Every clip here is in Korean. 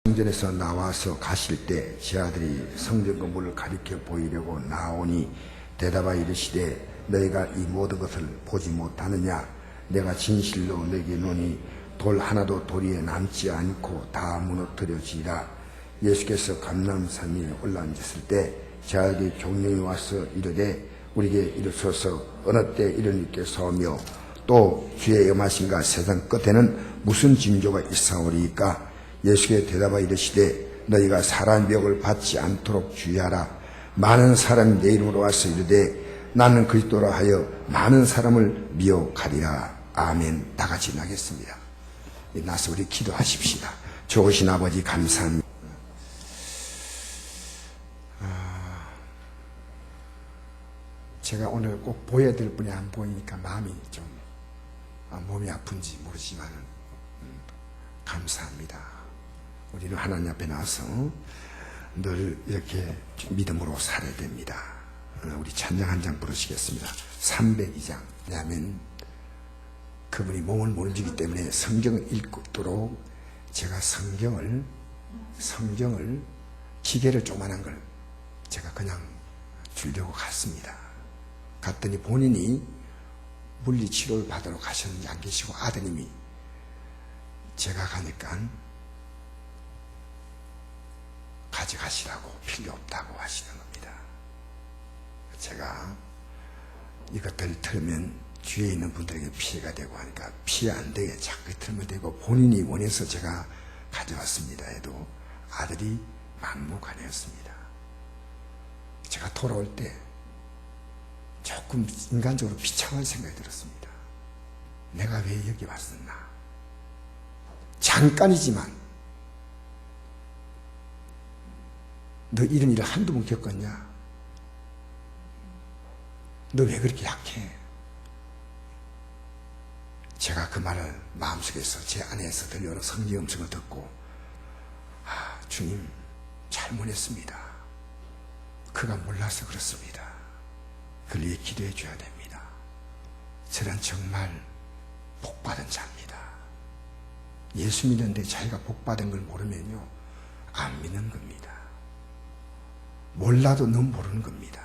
성전에서 나와서 가실 때 제 아들이 성전 건물을 가리켜 보이려고 나오니 대답하여 이르시되 너희가 이 모든 것을 보지 못하느냐. 내가 진실로 너희에게 이르노니 돌 하나도 돌 위에 남지 않고 다 무너뜨려지리라. 예수께서 감람산에 올라앉았을 때 제 아들이 종령이 와서 이르되 우리에게 이르소서 어느 때 이런 일께 서며 또 주의 염하신가 세상 끝에는 무슨 징조가 있사오리이까. 예수께 대답하여 이르시되 너희가 사람 미혹을 받지 않도록 주의하라. 많은 사람이 내 이름으로 와서 이르되 나는 그리스도라 하여 많은 사람을 미혹하리라. 아멘. 다 같이 나겠습니다. 나서 우리 기도하십시다. 좋으신 아버지 감사합니다. 제가 오늘 꼭 보여드릴 분이 안 보이니까 마음이 좀 몸이 아픈지 모르지만 감사합니다. 우리는 하나님 앞에 나와서 늘 이렇게 믿음으로 살아야 됩니다. 우리 찬양 한 장 부르시겠습니다. 302장. 왜냐하면 그분이 몸을 모르기 때문에 성경을 읽도록 제가 성경을 기계를 조그만한 걸 제가 그냥 주려고 갔습니다. 갔더니 본인이 물리치료를 받으러 가셨는지 안 계시고 아드님이 제가 가니까 가져가시라고 필요 없다고 하시는 겁니다. 제가 이것들을 틀면 뒤에 있는 분들에게 피해가 되고 하니까 피해 안 되게 자꾸 틀면 되고 본인이 원해서 제가 가져왔습니다 해도 아들이 막무가내였습니다. 제가 돌아올 때 조금 인간적으로 비참한 생각이 들었습니다. 내가 왜 여기 왔었나? 잠깐이지만 너 이런 일을 한두 번 겪었냐? 너 왜 그렇게 약해? 제가 그 말을 마음속에서 제 안에서 들려오는 성령 음성을 듣고 주님 잘못했습니다. 그가 몰라서 그렇습니다. 그를 위해 기도해 줘야 됩니다. 저는 정말 복받은 자입니다. 예수 믿는데 자기가 복받은 걸 모르면요 안 믿는 겁니다. 몰라도 너무 모르는 겁니다.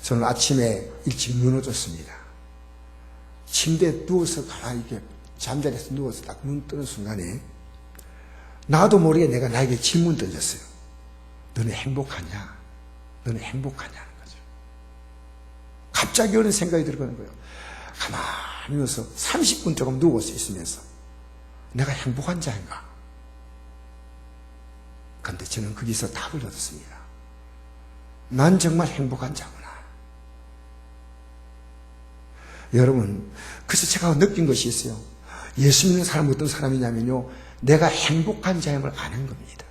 저는 아침에 일찍 무너졌습니다. 침대에 누워서 가만히 이렇게 잠자리에서 누워서 딱 눈 뜨는 순간에 나도 모르게 내가 나에게 질문 던졌어요. 너는 행복하냐? 너는 행복하냐는 거죠. 갑자기 그런 생각이 들어가는 거예요. 가만히 누워서 30분 조금 누워서 있으면서 내가 행복한 자인가? 그런데 저는 거기서 답을 얻었습니다. 난 정말 행복한 자구나. 여러분, 그래서 제가 느낀 것이 있어요. 예수 믿는 사람은 어떤 사람이냐면요, 내가 행복한 자임을 아는 겁니다.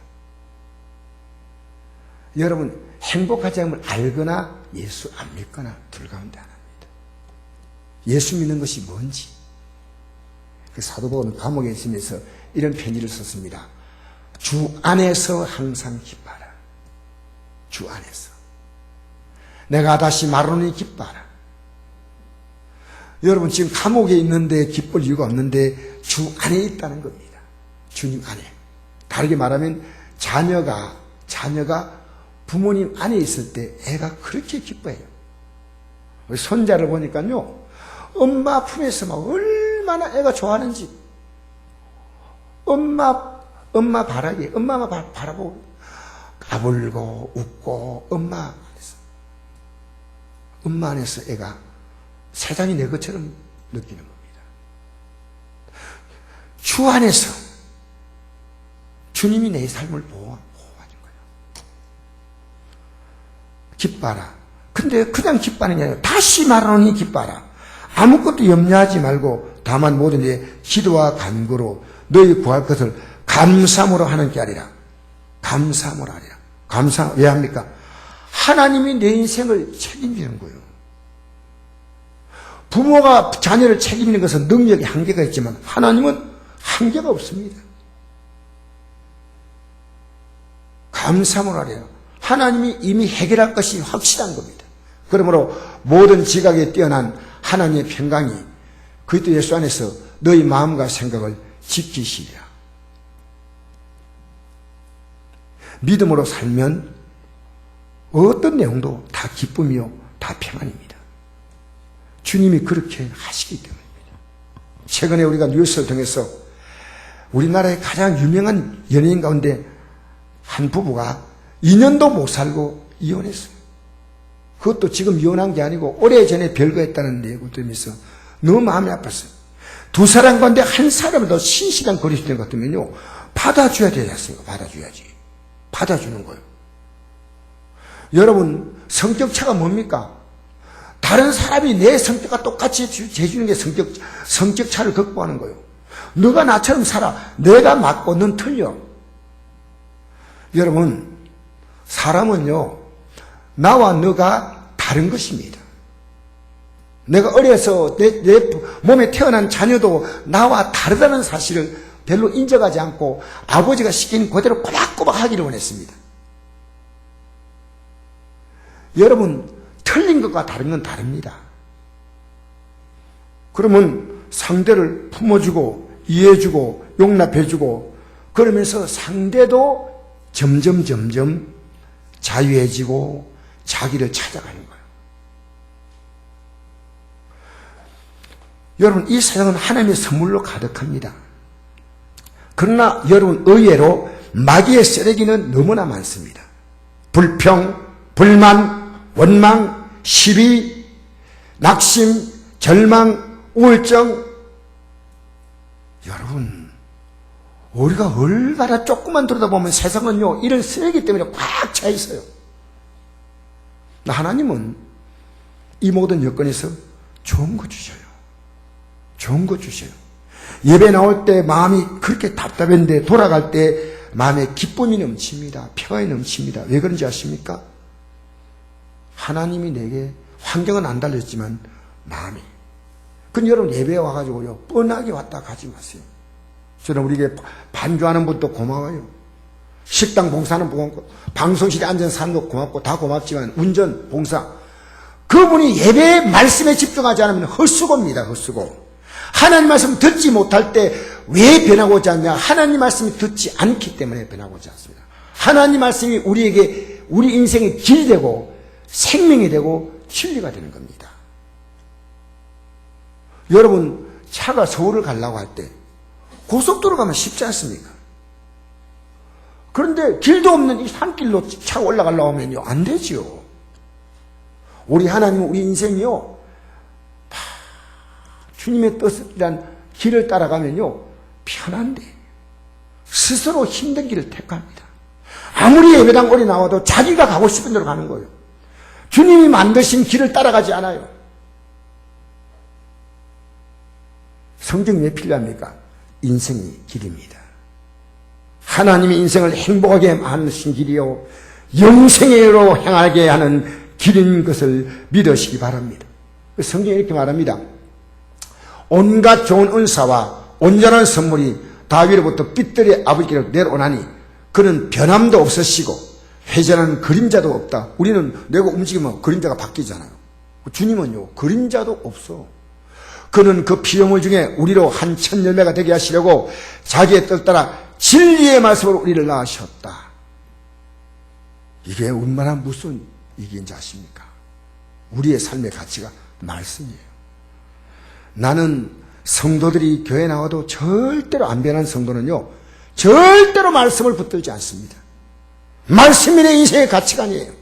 여러분, 행복한 자임을 알거나 예수 안 믿거나 둘 가운데 하나입니다. 예수 믿는 것이 뭔지. 그 사도 바울은 감옥에 있으면서 이런 편지를 썼습니다. 주 안에서 항상 기뻐하라. 주 안에서. 내가 다시 말하노니 기뻐하라. 여러분 지금 감옥에 있는데 기쁠 이유가 없는데 주 안에 있다는 겁니다. 주님 안에. 다르게 말하면 자녀가 부모님 안에 있을 때 애가 그렇게 기뻐해요. 우리 손자를 보니까요, 엄마 품에서 막 얼마나 애가 좋아하는지. 엄마 바라기, 엄마만 바라보고 까불고 웃고 엄마 안에서 애가 세상이 내 것처럼 느끼는 겁니다. 주 안에서 주님이 내 삶을 보호하는 거예요. 기뻐하라. 근데 그냥 기뻐하는 게 아니라 다시 말하노니 기뻐하라. 아무것도 염려하지 말고 다만 모든 일에 기도와 간구로 너희 구할 것을 감사함으로 하는 게 아니라 감사함으로 하리라. 감사 왜 합니까? 하나님이 내 인생을 책임지는 거예요. 부모가 자녀를 책임지는 것은 능력이 한계가 있지만 하나님은 한계가 없습니다. 감사함으로 하리라. 하나님이 이미 해결할 것이 확실한 겁니다. 그러므로 모든 지각에 뛰어난 하나님의 평강이 그리스도 예수 안에서 너희 마음과 생각을 지키시리라. 믿음으로 살면 어떤 내용도 다 기쁨이요, 다 평안입니다. 주님이 그렇게 하시기 때문입니다. 최근에 우리가 뉴스를 통해서 우리나라의 가장 유명한 연예인 가운데 한 부부가 2년도 못 살고 이혼했어요. 그것도 지금 이혼한 게 아니고 오래전에 별거했다는 내용을 들으면서 너무 마음이 아팠어요. 두 사람 가운데 한 사람을 더 신실한 그리스도인 것 같으면요, 받아줘야 되지 않습니까? 받아줘야지. 받아주는 거예요. 여러분, 성격차가 뭡니까? 다른 사람이 내 성격과 똑같이 해주는 게 성격차를 극복하는 거예요. 너가 나처럼 살아. 내가 맞고 넌 틀려. 여러분, 사람은요, 나와 너가 다른 것입니다. 내가 어려서 내 몸에 태어난 자녀도 나와 다르다는 사실을 별로 인정하지 않고 아버지가 시킨 그대로 꼬박꼬박 하기를 원했습니다. 여러분, 틀린 것과 다른 건 다릅니다. 그러면 상대를 품어주고 이해해주고 용납해주고 그러면서 상대도 점점 자유해지고 자기를 찾아가는 거예요. 여러분, 이 세상은 하나님의 선물로 가득합니다. 그러나 여러분, 의외로 마귀의 쓰레기는 너무나 많습니다. 불평, 불만, 원망, 시비, 낙심, 절망, 우울증. 여러분, 우리가 얼마나 조금만 들여다보면 세상은요, 이런 쓰레기 때문에 꽉 차 있어요. 하나님은 이 모든 여건에서 좋은 거 주셔요. 좋은 거 주셔요. 예배 나올 때 마음이 그렇게 답답한데 돌아갈 때 마음에 기쁨이 넘칩니다. 평안이 넘칩니다. 왜 그런지 아십니까? 하나님이 내게 환경은 안 달렸지만 마음이. 그럼 여러분, 예배에 와가지고요, 뻔하게 왔다 가지 마세요. 저는 우리에게 반주하는 분도 고마워요. 식당 봉사하는 고맙고, 방송실에 앉은 사람도 고맙고, 다 고맙지만, 운전, 봉사. 그분이 예배의 말씀에 집중하지 않으면 헛수고입니다, 헛수고. 하나님 말씀 듣지 못할 때 왜 변하고자 하냐? 하나님 말씀이 듣지 않기 때문에 변하고자 않습니다. 하나님 말씀이 우리에게, 우리 인생의 길이 되고, 생명이 되고, 진리가 되는 겁니다. 여러분, 차가 서울을 가려고 할 때, 고속도로 가면 쉽지 않습니까? 그런데 길도 없는 이 산길로 차가 올라가려고 하면요, 안 되지요. 우리 하나님은 우리 인생이요, 주님의 뜻이란 길을 따라가면요, 편한데, 스스로 힘든 길을 택합니다. 아무리 예배당 오래 나와도 자기가 가고 싶은 데로 가는 거예요. 주님이 만드신 길을 따라가지 않아요. 성경이 왜 필요합니까? 인생이 길입니다. 하나님이 인생을 행복하게 만드신 길이요, 영생으로 향하게 하는 길인 것을 믿으시기 바랍니다. 성경이 이렇게 말합니다. 온갖 좋은 은사와 온전한 선물이 다윗으로부터 핏들의 아버지께로 내려오나니 그는 변함도 없으시고 회전하는 그림자도 없다. 우리는 내가 움직이면 그림자가 바뀌잖아요. 주님은요, 그림자도 없어. 그는 그 피조물 중에 우리로 한 천 열매가 되게 하시려고 자기의 뜻 따라 진리의 말씀으로 우리를 낳으셨다. 이게 얼마나 무슨 얘기인지 아십니까? 우리의 삶의 가치가 말씀이에요. 나는 성도들이 교회 나와도 절대로 안 변한 성도는요, 절대로 말씀을 붙들지 않습니다. 말씀이 내 인생의 가치관이에요.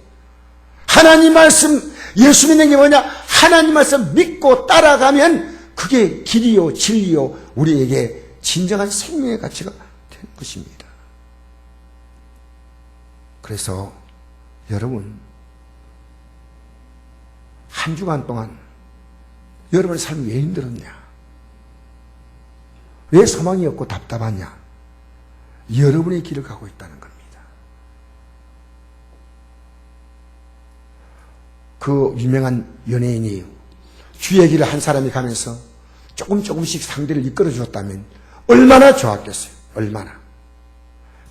하나님 말씀, 예수 믿는 게 뭐냐? 하나님 말씀 믿고 따라가면 그게 길이요, 진리요, 우리에게 진정한 생명의 가치가 되는 것입니다. 그래서 여러분, 한 주간 동안 여러분의 삶이 왜 힘들었냐? 왜 소망이 없고 답답하냐? 여러분의 길을 가고 있다는 겁니다. 그 유명한 연예인이 주의 길을 한 사람이 가면서 조금씩 상대를 이끌어 주었다면 얼마나 좋았겠어요. 얼마나.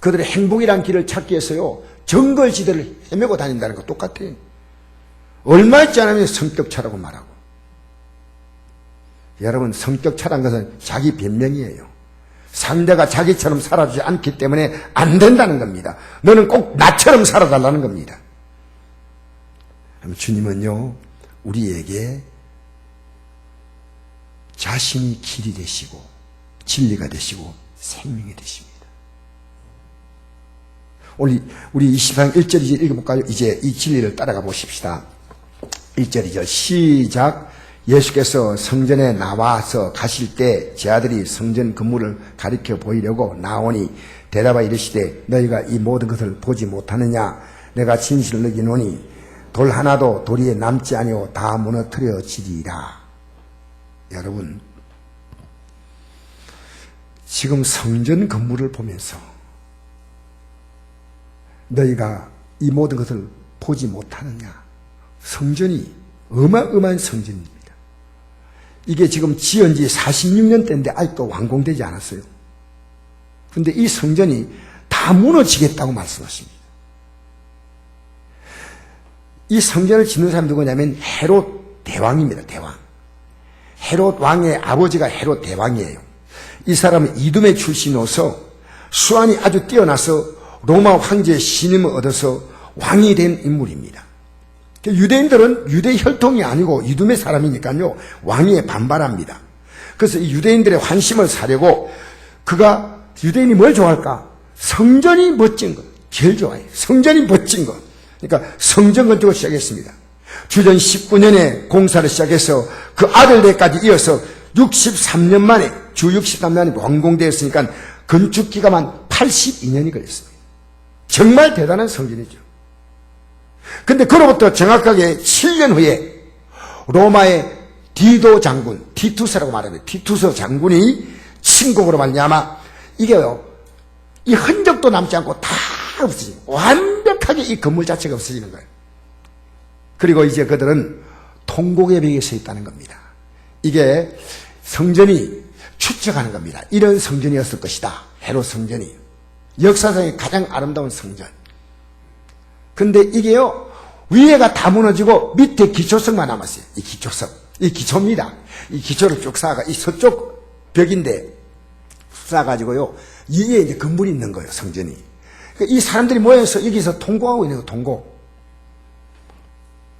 그들의 행복이란 길을 찾기 위해서요, 정글지대를 헤매고 다닌다는 거 똑같아요. 얼마 있지 않으면 성격차라고 말하고. 여러분, 성격차란 것은 자기 변명이에요. 상대가 자기처럼 살아주지 않기 때문에 안 된다는 겁니다. 너는 꼭 나처럼 살아달라는 겁니다. 주님은요, 우리에게 자신이 길이 되시고 진리가 되시고 생명이 되십니다. 우리 24장 1절 2절 읽어볼까요? 이제 이 진리를 따라가 보십시다. 1절 2절 시작. 예수께서 성전에 나와서 가실 때 제 아들이 성전 건물을 가리켜 보이려고 나오니 대답하여 이르시되 너희가 이 모든 것을 보지 못하느냐? 내가 진실을 너희노니 돌 하나도 도리에 남지 아니오 다 무너뜨려지리라. 여러분, 지금 성전 건물을 보면서 너희가 이 모든 것을 보지 못하느냐? 성전이 어마어마한 성전입니다. 이게 지금 지은 지 46년대인데 아직도 완공되지 않았어요. 그런데 이 성전이 다 무너지겠다고 말씀하십니다. 이 성전을 짓는 사람이 누구냐면 헤롯 대왕입니다. 대왕. 헤롯 왕의 아버지가 헤롯 대왕이에요. 이 사람은 이두메 출신으로서 수완이 아주 뛰어나서 로마 황제의 신임을 얻어서 왕이 된 인물입니다. 유대인들은 유대 혈통이 아니고 이두메 사람이니까요, 왕위에 반발합니다. 그래서 이 유대인들의 환심을 사려고 그가, 유대인이 뭘 좋아할까? 성전이 멋진 것. 제일 좋아해요. 성전이 멋진 것. 그러니까 성전 건축을 시작했습니다. 주전 19년에 공사를 시작해서 그 아들 때까지 이어서 63년 만에, 주 63년 만에 완공되었으니까 건축 기간만 82년이 걸렸습니다. 정말 대단한 성전이죠. 근데 그로부터 정확하게 7년 후에 로마의 디도 장군, 티투스라고 말합니다. 티투스 장군이 침공으로 말미암아 이게요, 이 흔적도 남지 않고 다 없어지고 완벽하게 이 건물 자체가 없어지는 거예요. 그리고 이제 그들은 통곡의 벽에 서 있다는 겁니다. 이게 성전이 추측하는 겁니다. 이런 성전이었을 것이다. 헤롯 성전이. 역사상의 가장 아름다운 성전. 근데 이게요, 위에가 다 무너지고 밑에 기초석만 남았어요. 이 기초석. 이 기초입니다. 이 기초를 쭉 쌓아가, 이 서쪽 벽인데 쌓아가지고요, 이게 이제 건물이 있는 거예요, 성전이. 그러니까 이 사람들이 모여서 여기서 통곡하고 있는 거예요, 통곡.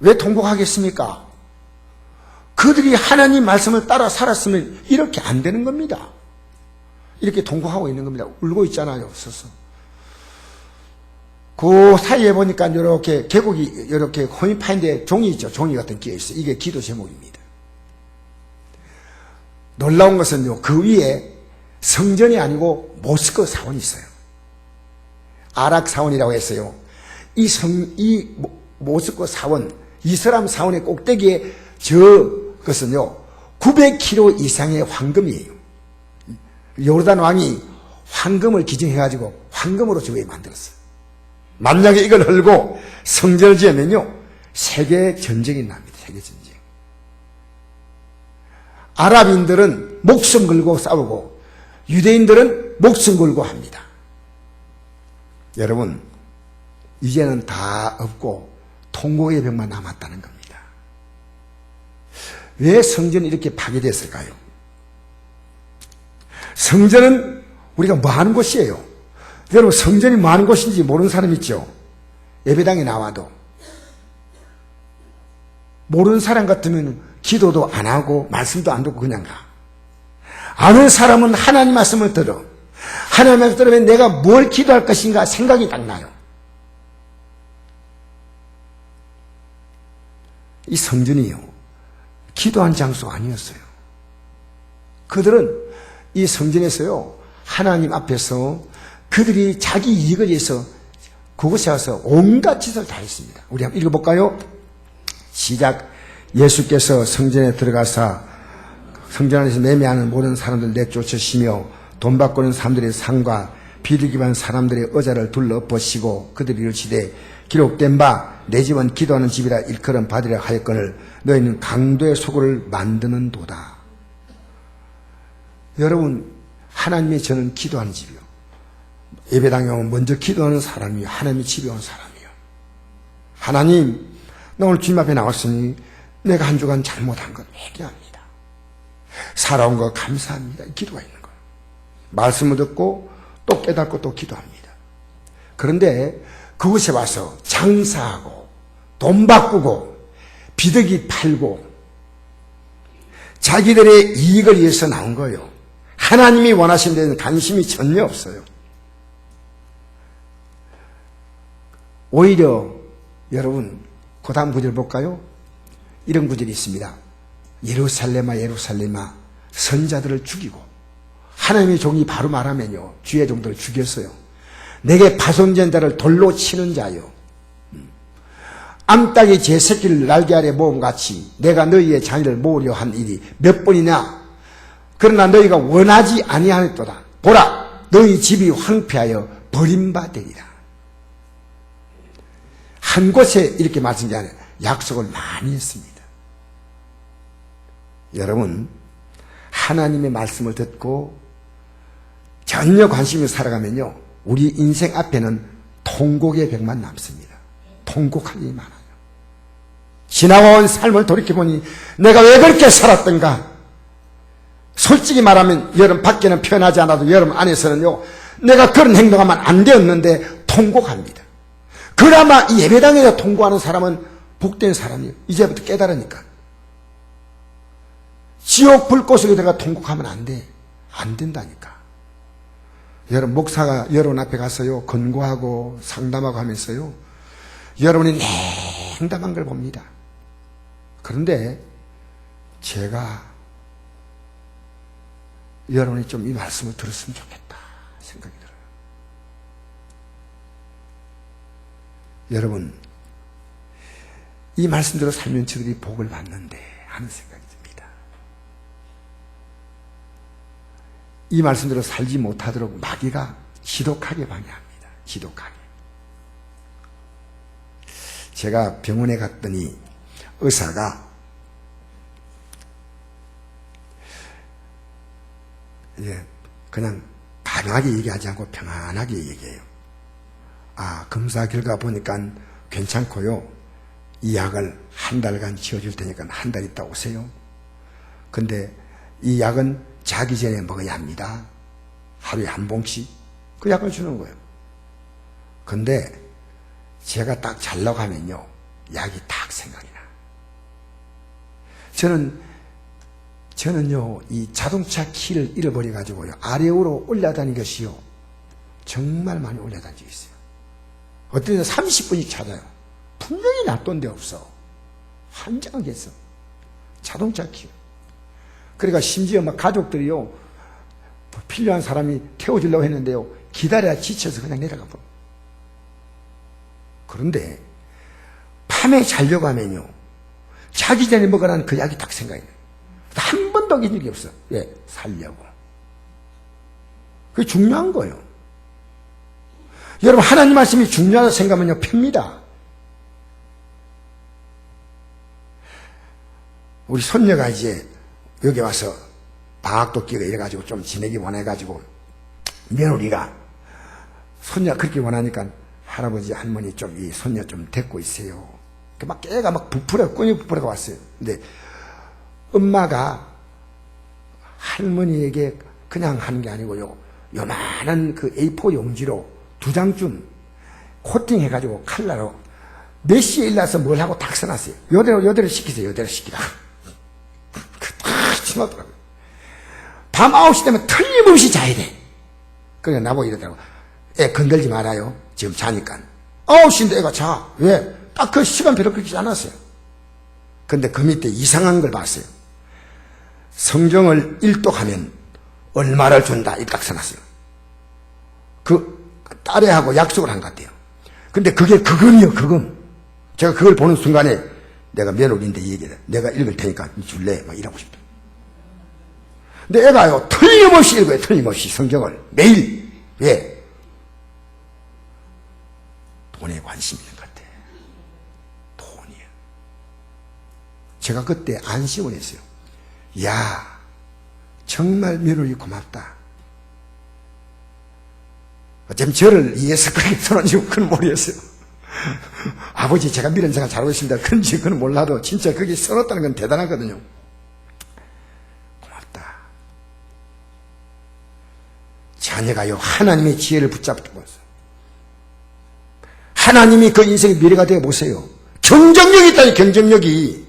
왜 통곡하겠습니까? 그들이 하나님 말씀을 따라 살았으면 이렇게 안 되는 겁니다. 이렇게 통곡하고 있는 겁니다. 울고 있잖아요, 서서. 그 사이에 보니까 이렇게 계곡이 이렇게 홈이 파인데 종이 있죠. 종이 같은 게 있어요. 이게 기도 제목입니다. 놀라운 것은요, 그 위에 성전이 아니고 모스크 사원이 있어요. 아락 사원이라고 했어요. 이 모스크 사원, 이슬람 사원의 꼭대기에 저것은요, 900kg 이상의 황금이에요. 요르단 왕이 황금을 기증해가지고 황금으로 저 위에 만들었어요. 만약에 이걸 헐고 성전을 지으면요, 세계 전쟁이 납니다. 세계 전쟁. 아랍인들은 목숨 걸고 싸우고 유대인들은 목숨 걸고 합니다. 여러분, 이제는 다 없고 통곡의 벽만 남았다는 겁니다. 왜 성전이 이렇게 파괴됐을까요? 성전은 우리가 뭐 하는 곳이에요? 여러분, 성전이 뭐 하는 곳인지 모르는 사람 있죠? 예배당에 나와도. 모르는 사람 같으면 기도도 안 하고 말씀도 안 듣고 그냥 가. 아는 사람은 하나님 말씀을 들어. 하나님 말씀을 들으면 내가 뭘 기도할 것인가 생각이 딱 나요. 이 성전이요, 기도한 장소가 아니었어요. 그들은 이 성전에서요, 하나님 앞에서 그들이 자기 이익을 위해서 그곳에 와서 온갖 짓을 다 했습니다. 우리 한번 읽어볼까요? 시작. 예수께서 성전에 들어가사 성전 안에서 매매하는 모든 사람들 내쫓으시며 돈 받고는 사람들의 상과 비리기만 사람들의 의자를 둘러보시고 그들이 이르시되 기록된 바 내 집은 기도하는 집이라 일컬음 받으려 하였거늘 너희는 강도의 소굴을 만드는 도다. 여러분, 하나님의 저는 기도하는 집이요, 예배당에 오면 먼저 기도하는 사람이요, 하나님의 집에 온 사람이요. 하나님, 나 오늘 주님 앞에 나왔으니 내가 한 주간 잘못한 건 회개합니다. 살아온 거 감사합니다. 기도가 있는 거예요. 말씀을 듣고 또 깨닫고 또 기도합니다. 그런데 그곳에 와서 장사하고 돈 바꾸고 비둘기 팔고 자기들의 이익을 위해서 나온 거예요. 하나님이 원하시는 데는 관심이 전혀 없어요. 오히려 여러분 그 다음 구절 볼까요? 이런 구절이 있습니다. 예루살렘아 예루살렘아 선자들을 죽이고, 하나님의 종이 바로 말하면요 주의 종들을 죽였어요. 내게 파송전자를 돌로 치는 자요, 암탉이 제 새끼를 날개 아래 모음같이 내가 너희의 자녀를 모으려 한 일이 몇 번이냐. 그러나 너희가 원하지 아니하였도다. 보라, 너희 집이 황폐하여 버림받으리라. 한 곳에 이렇게 말씀이 아니라 약속을 많이 했습니다. 여러분, 하나님의 말씀을 듣고 전혀 관심이 살아가면요 우리 인생 앞에는 통곡의 벽만 남습니다. 통곡할 일이 많아요. 지나온 삶을 돌이켜보니 내가 왜 그렇게 살았던가. 솔직히 말하면 여러분 밖에는 표현하지 않아도 여러분 안에서는요 내가 그런 행동하면 안 되었는데 통곡합니다. 그나마 이 예배당에서 통곡하는 사람은 복된 사람이에요. 이제부터 깨달으니까. 지옥 불꽃에 내가 통곡하면 안 돼. 안 된다니까. 여러분 목사가 여러분 앞에 가서요 권고하고 상담하고 하면서요 여러분이 냉담한 걸 봅니다. 그런데 제가 여러분이 좀 이 말씀을 들었으면 좋겠다 생각이 들어요. 여러분, 이 말씀대로 살면 저들이 복을 받는데 하는 생각이 듭니다. 이 말씀대로 살지 못하도록 마귀가 지독하게 방해합니다. 지독하게. 제가 병원에 갔더니 의사가 그냥 강하게 얘기하지 않고 평안하게 얘기해요. 검사 결과 보니까 괜찮고요. 이 약을 한 달간 지어줄 테니까 한 달 있다 오세요. 근데 이 약은 자기 전에 먹어야 합니다. 하루에 한 봉씩 그 약을 주는 거예요. 근데 제가 딱 자려고 하면요 약이 딱 생각이 나. 저는요 이 자동차 키를 잃어버려가지고요 아래로 올라다니는 것이요 정말 많이 올라다닌 적이 있어요. 어떤 데는 30분씩 찾아요. 분명히 놔둔 데 없어. 환장하겠어. 자동차 키. 그러니까 심지어 막 가족들이요 필요한 사람이 태워주려고 했는데요 기다려야 지쳐서 그냥 내려가 버려. 그런데 밤에 자려고 하면요 자기 전에 먹으라는 그 약이 딱 생각이 나요. 한 번도 어긴 적이 없어. 왜? 살려고. 그게 중요한 거예요. 여러분 하나님 말씀이 중요하다고 생각하면요 핍니다. 우리 손녀가 이제 여기 와서 방학도 끼고 이래가지고 좀 지내기 원해가지고 며느리가 손녀가 그렇게 원하니까 할아버지 할머니 좀 이 손녀 좀 데리고 있어요. 막 깨가 막 꾼이 부풀어가 왔어요. 근데 엄마가 할머니에게 그냥 하는 게 아니고요 요만한 그 A4 용지로 2장쯤 코팅해가지고 칼라로 몇 시에 일어나서 뭘 하고 딱 써놨어요. 요대로 시키세요. 요대로 시키라. 딱 심하더라고요. 밤 9시 되면 틀림없이 자야 돼. 그러니까 나보고 이러더라고. 애 건들지 말아요. 지금 자니까. 9시인데 애가 자. 왜? 딱 그 시간표를 그렇게 짜놨어요. 근데 그 밑에 이상한 걸 봤어요. 성경을 일독하면 얼마를 준다. 이렇게 딱 써놨어요. 그 딸애하고 약속을 한 것 같아요. 근데 그게 그금이요, 그금. 제가 그걸 보는 순간에 내가 며느리인데 얘기를 내가 읽을 테니까 줄래? 막 이러고 싶다. 근데 애가요, 틀림없이 읽어요, 틀림없이 성경을. 매일. 왜? 돈에 관심이 있는 것 같아. 돈이요. 제가 그때 안심을 했어요. 야, 정말 며느리 고맙다. 어쩌면 저를 위해서 그렇게 손을 그건 모르겠어요. 아버지 제가 미련 생각 잘하고 있습니다. 그런지 그건 몰라도 진짜 그게 써놨다는 건 대단하거든요. 고맙다. 자녀가요 하나님의 지혜를 붙잡고 있어요. 하나님이 그 인생의 미래가 되어 보세요. 경쟁력이 있다니, 경쟁력이.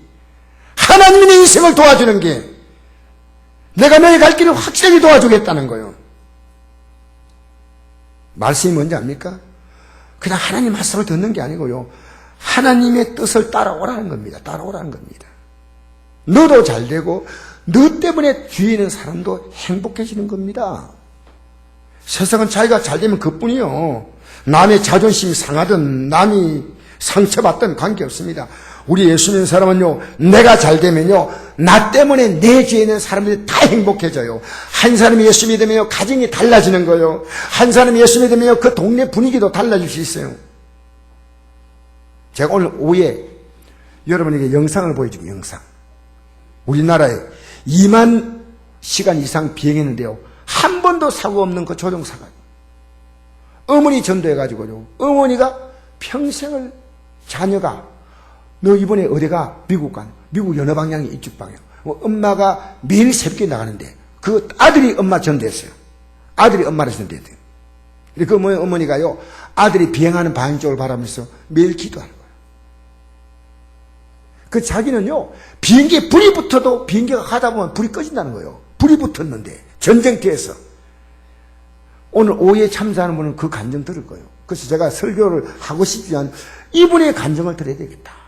하나님이 내 인생을 도와주는 게 내가 너의 갈 길을 확실하게 도와주겠다는 거예요. 말씀이 뭔지 압니까? 그냥 하나님 말씀을 듣는 게 아니고요, 하나님의 뜻을 따라오라는 겁니다. 따라오라는 겁니다. 너도 잘 되고 너 때문에 뒤에 있는 사람도 행복해지는 겁니다. 세상은 자기가 잘 되면 그뿐이요. 남의 자존심이 상하든 남이 상처받든 관계없습니다. 우리 예수 믿는 사람은요, 내가 잘 되면요, 나 때문에 내 뒤에 있는 사람들이 다 행복해져요. 한 사람이 예수 믿으면요, 가정이 달라지는 거예요. 한 사람이 예수 믿으면요, 그 동네 분위기도 달라질 수 있어요. 제가 오늘 오후에 여러분에게 영상을 보여주고, 영상. 우리나라에 2만 시간 이상 비행했는데요, 한 번도 사고 없는 그 조종사가 어머니 전도해가지고요, 어머니가 평생을 자녀가 너 이번에 어디가? 미국 간. 미국 여느 방향이 이쪽 방향. 엄마가 매일 새벽에 나가는데 그 아들이 엄마 전도했어요. 아들이 엄마를 전도했대요. 그 어머니가요, 아들이 비행하는 방향 쪽을 바라면서 매일 기도하는 거예요. 그 자기는요, 비행기에 불이 붙어도 비행기가 가다 보면 불이 꺼진다는 거예요. 불이 붙었는데 전쟁터에서. 오늘 오후에 참사하는 분은 그 감정 들을 거예요. 그래서 제가 설교를 하고 싶지만 이분의 감정을 들어야 되겠다.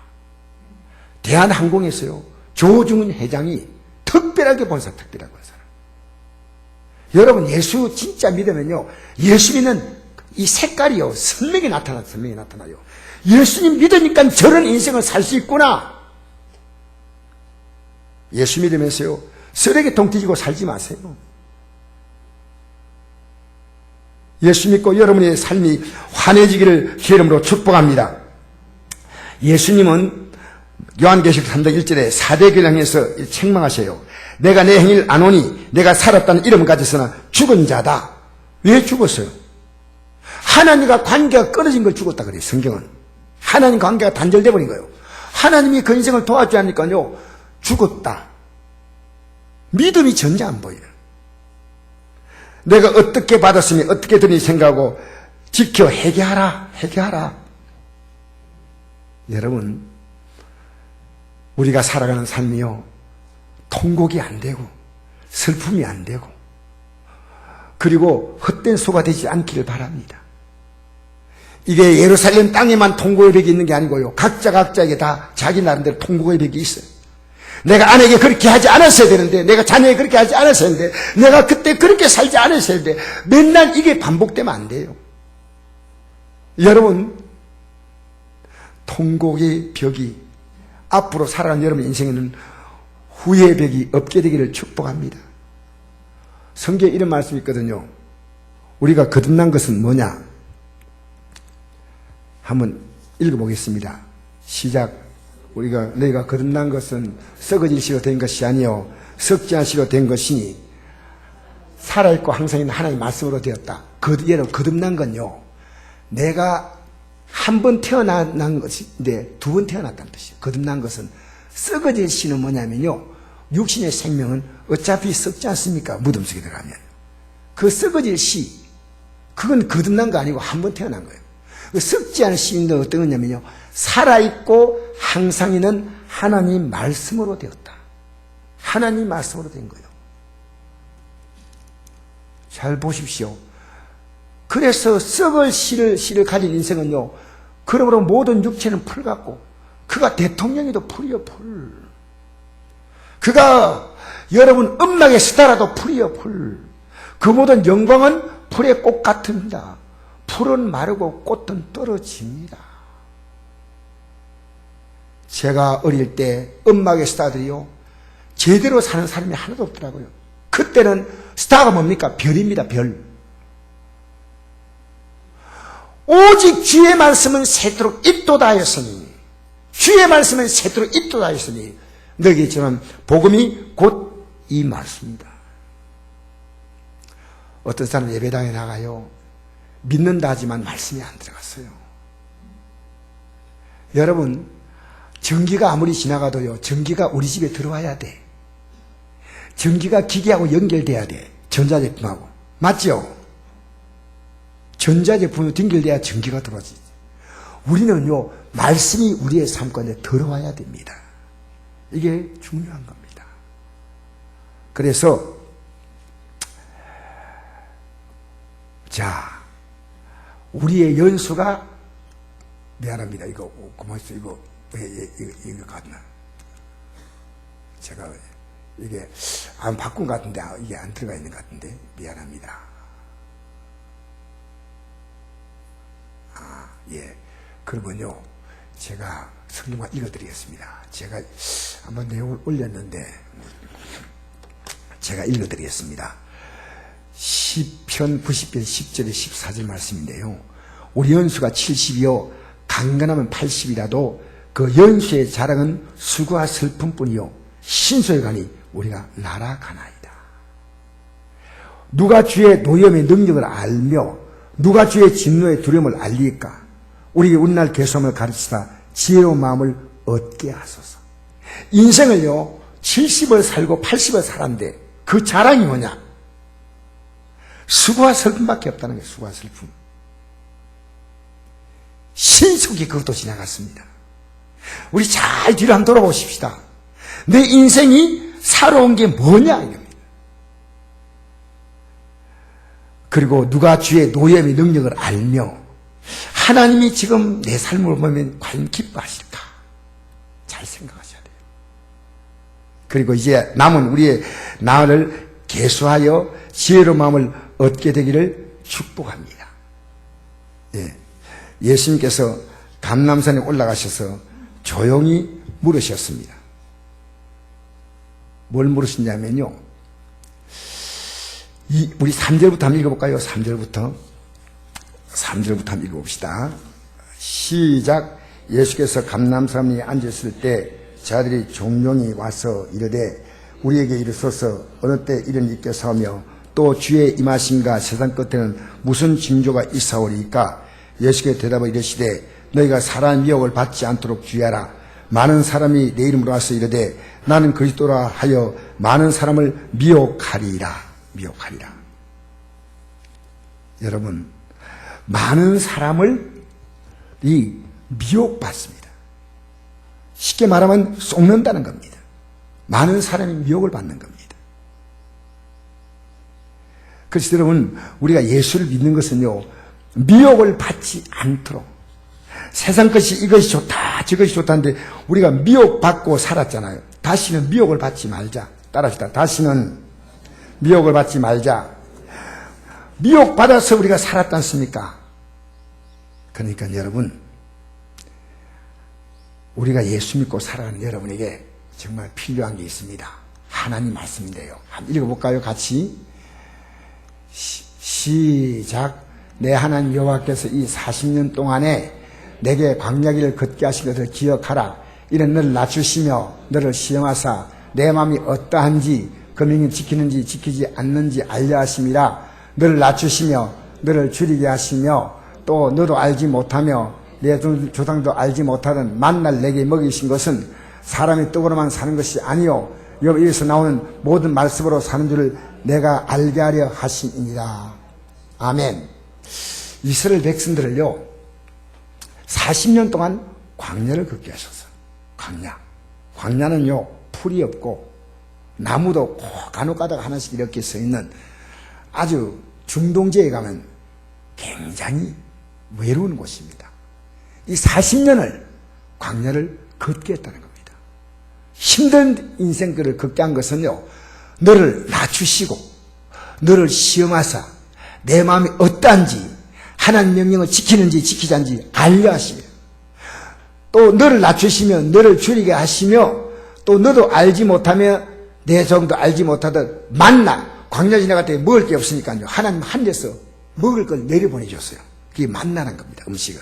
대한항공에서요, 조중훈 회장이 특별하게 본사 특별하게 본 사람. 여러분, 예수 진짜 믿으면요, 예수 믿는 이 색깔이요, 선명히 나타나요. 예수님 믿으니까 저런 인생을 살 수 있구나. 예수 믿으면서요, 쓰레기통 뒤지고 살지 마세요. 예수 믿고 여러분의 삶이 환해지기를 주 이름으로 축복합니다. 예수님은 요한계시록 3장 1절에 4대교를 향해서 책망하세요. 내가 내 행위를 안 오니 내가 살았다는 이름을 가졌으나 죽은 자다. 왜 죽었어요? 하나님과 관계가 끊어진 걸 죽었다 그래요. 성경은. 하나님 관계가 단절돼 버린 거예요. 하나님이 그 인생을 도와주지 않으니까요, 죽었다. 믿음이 전혀 안 보여요. 내가 어떻게 받았으면 어떻게 되니 생각하고 지켜 회개하라. 여러분, 우리가 살아가는 삶이요, 통곡이 안 되고 슬픔이 안 되고 그리고 헛된 소가 되지 않기를 바랍니다. 이게 예루살렘 땅에만 통곡의 벽이 있는 게 아니고요, 각자에게 다 자기 나름대로 통곡의 벽이 있어요. 내가 아내에게 그렇게 하지 않았어야 되는데, 내가 자녀에게 그렇게 하지 않았어야 되는데, 내가 그때 그렇게 살지 않았어야 되는데, 맨날 이게 반복되면 안 돼요. 여러분, 통곡의 벽이 앞으로 살아가는 여러분 인생에는 후회의 벽이 없게 되기를 축복합니다. 성경에 이런 말씀이 있거든요. 우리가 거듭난 것은 뭐냐? 한번 읽어보겠습니다. 시작. 너희가 거듭난 것은 썩어질 시로 된 것이 아니요 썩지 않을 시로 된 것이니 살아있고 항상 있는 하나님의 말씀으로 되었다. 여러분, 거듭난 건요, 내가 한 번 태어난 것인데 두 번 태어났다는 뜻이에요. 거듭난 것은 썩어질 시는 뭐냐면요, 육신의 생명은 어차피 썩지 않습니까? 무덤 속에 들어가면. 그 썩어질 시, 그건 거듭난 거 아니고 한 번 태어난 거예요. 썩지 않은 시인은 어떤 거냐면요, 살아있고 항상 있는 하나님 말씀으로 되었다. 하나님 말씀으로 된 거예요. 잘 보십시오. 그래서 썩을 씨를 가진 인생은요, 그러므로 모든 육체는 풀 같고, 그가 대통령이도 풀이요, 풀. 그가 여러분 음악의 스타라도 풀이요, 풀. 그 모든 영광은 풀의 꽃 같습니다. 풀은 마르고 꽃은 떨어집니다. 제가 어릴 때 음악의 스타들이요, 제대로 사는 사람이 하나도 없더라고요. 그때는 스타가 뭡니까? 별입니다, 별. 오직 주의 말씀은 새도록 있도다 하였으니, 주의 말씀은 새도록 있도다 하였으니, 너희에게 있지만 복음이 곧 이 말씀입니다. 어떤 사람 예배당에 나가요, 믿는다 하지만 말씀이 안 들어갔어요. 여러분, 전기가 아무리 지나가도요, 전기가 우리 집에 들어와야 돼. 전기가 기계하고 연결돼야 돼. 전자제품하고. 맞죠? 전자제품으로 등결돼야 전기가 들어오지. 우리는요, 말씀이 우리의 삶 가운데 들어와야 됩니다. 이게 중요한 겁니다. 그래서 자, 우리의 연수가 미안합니다. 이거 고맙소. 이거 같나? 제가 이게 안 바꾼 것 같은데 이게 안 들어가 있는 것 같은데 미안합니다. 예. 그러면요, 제가 성경만 읽어드리겠습니다. 제가 한번 내용을 올렸는데 제가 읽어드리겠습니다. 시편 90편 10절에 14절 말씀인데요. 우리 연수가 70이요 강건하면 80이라도 그 연수의 자랑은 수고와 슬픔뿐이요 신소에 가니 우리가 날아가나이다. 누가 주의 노염의 능력을 알며 누가 주의 진노의 두려움을 알리까? 우리에게 우리날 개수함을 가르치다 지혜로운 마음을 얻게 하소서. 인생을요 70을 살고 80을 살았는데 그 자랑이 뭐냐? 수고와 슬픔밖에 없다는 거예요. 수고와 슬픔. 신속히 그것도 지나갔습니다. 우리 잘 뒤로 한번 돌아보십시다. 내 인생이 살아온 게 뭐냐 이겁니다. 그리고 누가 주의 노염의 능력을 알며 하나님이 지금 내 삶을 보면 과연 기뻐하실까? 잘 생각하셔야 돼요. 그리고 이제 남은 우리의 나를 계수하여 지혜로운 마음을 얻게 되기를 축복합니다. 예. 예수님께서 감람산에 올라가셔서 조용히 물으셨습니다. 뭘 물으셨냐면요. 우리 3절부터 한번 읽어볼까요? 3절부터 한번 읽어봅시다. 시작. 예수께서 감람산에 앉았을 때 자들이 종종이 와서 이르되 우리에게 이르소서 어느 때 이런 있겠사오며 또 주의 임하심과 세상 끝에는 무슨 징조가 있사오리이까? 예수께서 대답하여 이르시되 너희가 사람 미혹을 받지 않도록 주의하라. 많은 사람이 내 이름으로 와서 이르되 나는 그리스도라 하여 많은 사람을 미혹하리라. 여러분, 많은 사람을 미혹받습니다. 쉽게 말하면 속는다는 겁니다. 많은 사람이 미혹을 받는 겁니다. 그래서 여러분, 우리가 예수를 믿는 것은요, 미혹을 받지 않도록 세상 것이 이것이 좋다 저것이 좋다는데 우리가 미혹받고 살았잖아요. 다시는 미혹을 받지 말자. 따라합시다. 다시는 미혹을 받지 말자. 미혹받아서 우리가 살았지 않습니까? 그러니까 여러분, 우리가 예수 믿고 살아가는 여러분에게 정말 필요한 게 있습니다. 하나님 말씀인데요. 한번 읽어볼까요? 같이. 시작. 내 하나님 여호와께서 이 40년 동안에 내게 광야길을 걷게 하신 것을 기억하라. 이는 너를 낮추시며 너를 시험하사 내 마음이 어떠한지 그 명령 지키는지 지키지 않는지 알려 하심이라. 너를 낮추시며 너를 줄이게 하시며 또 너도 알지 못하며 내 조상도 알지 못하던 만날 내게 먹이신 것은 사람이 떡으로만 사는 것이 아니요 여기에서 나오는 모든 말씀으로 사는 줄을 내가 알게 하려 하심이니라. 아멘. 이스라엘 백성들을요 40년 동안 광야를 걷게 하셨어요. 광야는요 풀이 없고 나무도 간혹 가다가 하나씩 이렇게 서 있는 아주 중동지에 가면 굉장히 외로운 곳입니다. 이 40년을 광야를 걷게 했다는 겁니다. 힘든 인생길을 걷게 한 것은요 너를 낮추시고 너를 시험하사 내 마음이 어떠한지 하나님 명령을 지키는지 지키지 않는지 알려 하시며 또 너를 낮추시며 너를 줄이게 하시며 또 너도 알지 못하며 내 종도 알지 못하듯 만나 광야 지나갈 때 먹을 게 없으니까요 하나님 하늘에서 먹을 걸 내려보내줬어요. 그게 만나는 겁니다. 음식을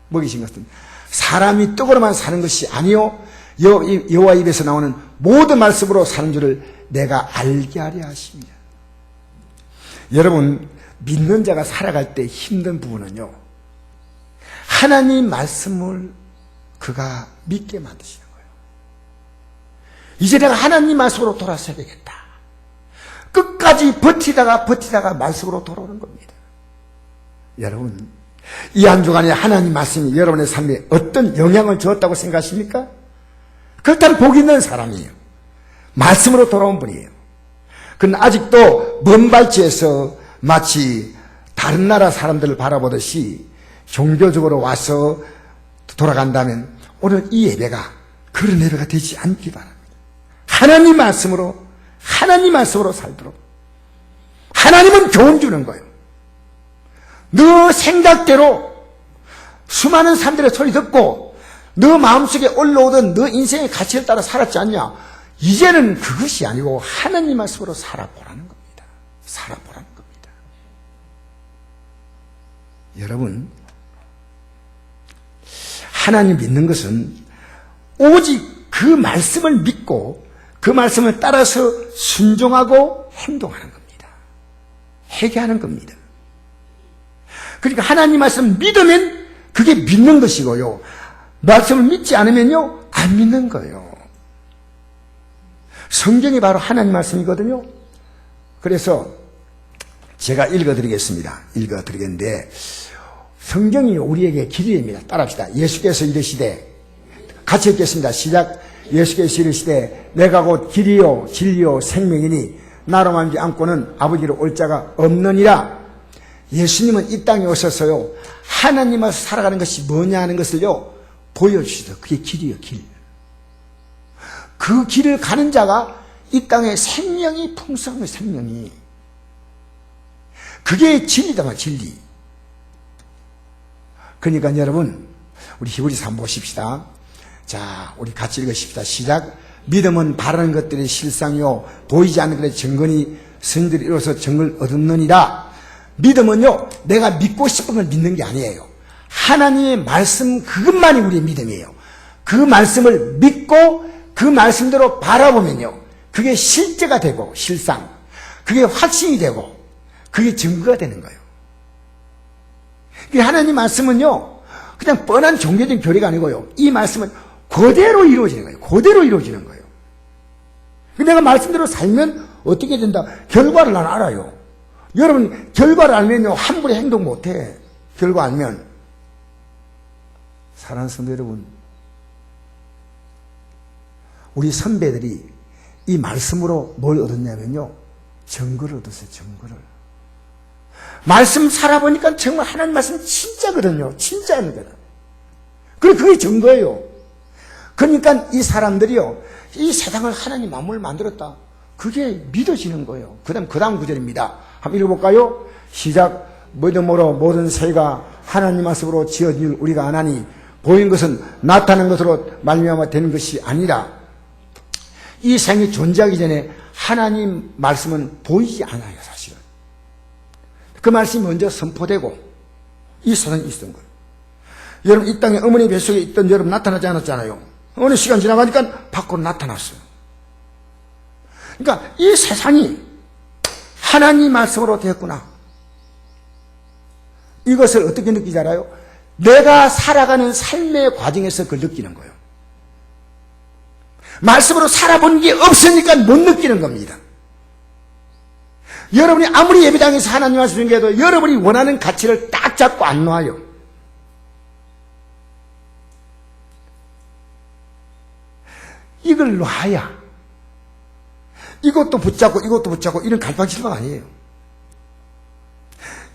먹이신 것은 사람이 떡으로만 사는 것이 아니요 여호와 입에서 나오는 모든 말씀으로 사는 줄을 내가 알게 하려 하십니다. 여러분 믿는 자가 살아갈 때 힘든 부분은요 하나님 말씀을 그가 믿게 만드시는 거예요. 이제 내가 하나님 말씀으로 돌아서야 되겠다. 끝까지 버티다가 말씀으로 돌아오는 겁니다. 여러분, 이 한 주간에 하나님 말씀이 여러분의 삶에 어떤 영향을 주었다고 생각하십니까? 그렇다면 복 있는 사람이에요. 말씀으로 돌아온 분이에요. 그는 아직도 먼 발치에서 마치 다른 나라 사람들을 바라보듯이 종교적으로 와서 돌아간다면 오늘 이 예배가 그런 예배가 되지 않기 바랍니다. 하나님 말씀으로 살도록. 하나님은 교훈 주는 거예요. 너 생각대로 수많은 사람들의 소리 듣고 너 마음속에 올라오던 너 인생의 가치를 따라 살았지 않냐? 이제는 그것이 아니고 하나님 말씀으로 살아보라는 겁니다. 살아보라는 겁니다. 여러분, 하나님 믿는 것은 오직 그 말씀을 믿고 그 말씀을 따라서 순종하고 행동하는 겁니다. 회개하는 겁니다. 그러니까 하나님 말씀 믿으면 그게 믿는 것이고요. 말씀을 믿지 않으면요, 안 믿는 거예요. 성경이 바로 하나님 말씀이거든요. 그래서 제가 읽어드리겠는데 성경이 우리에게 길이입니다. 따라합시다. 예수께서 이르시되, 같이 읽겠습니다. 시작. 예수께서 이르시되 내가 곧 길이요 진리요 생명이니 나로 말미암지 않고는 아버지로 올 자가 없느니라. 예수님은 이 땅에 오셔서요, 하나님 앞에서 살아가는 것이 뭐냐 하는 것을요 보여주시죠. 그게 길이요, 길. 그 길을 가는 자가 이 땅에 생명이 풍성한 생명이, 그게 진리다, 진리. 그러니까 여러분, 우리 히브리서 한번 보십시다. 자, 우리 같이 읽으십시다. 시작. 믿음은 바라는 것들의 실상이요 보이지 않는 것의 증거니 선들이 이루어서 증거를 얻느니라. 믿음은요, 내가 믿고 싶은 걸 믿는 게 아니에요. 하나님의 말씀 그것만이 우리의 믿음이에요. 그 말씀을 믿고 그 말씀대로 바라보면요, 그게 실제가 되고 실상, 그게 확신이 되고 그게 증거가 되는 거예요. 하나님 말씀은요, 그냥 뻔한 종교적인 교리가 아니고요, 이 말씀은 그대로 이루어지는 거예요. 그대로 이루어지는 거예요. 내가 말씀대로 살면 어떻게 된다? 결과를 난 알아요. 여러분, 결과를 알면요, 함부로 행동 못해. 결과 알면. 사랑하는 성도 여러분, 우리 선배들이 이 말씀으로 뭘 얻었냐면요, 증거를 얻었어요. 증거를. 말씀 살아보니까 정말 하나님 말씀 진짜거든요. 진짜입니다. 그리고 그게 증거예요. 그러니까 이 사람들이요, 이 세상을 하나님 마음을 만들었다, 그게 믿어지는 거예요. 그 다음 구절입니다. 한번 읽어볼까요? 시작. 믿음으로 모든 세가 하나님 말씀으로 지어진 우리가 아나니 보이는 것은 나타난 것으로 말미암아 되는 것이 아니라. 이 생이 존재하기 전에 하나님 말씀은 보이지 않아요, 사실은. 그 말씀이 먼저 선포되고 이 세상에 있었던 거예요. 여러분, 이 땅에 어머니 뱃속에 있던 여러분 나타나지 않았잖아요. 어느 시간 지나가니까 밖으로 나타났어요. 그러니까 이 세상이 하나님 말씀으로 되었구나. 이것을 어떻게 느끼지 알아요? 내가 살아가는 삶의 과정에서 그걸 느끼는 거예요. 말씀으로 살아본 게 없으니까 못 느끼는 겁니다. 여러분이 아무리 예배당에서 하나님 말씀 중에도 여러분이 원하는 가치를 딱 잡고 안 놔요. 이걸 놔야 이것도 붙잡고 이런 갈팡질팡 아니에요.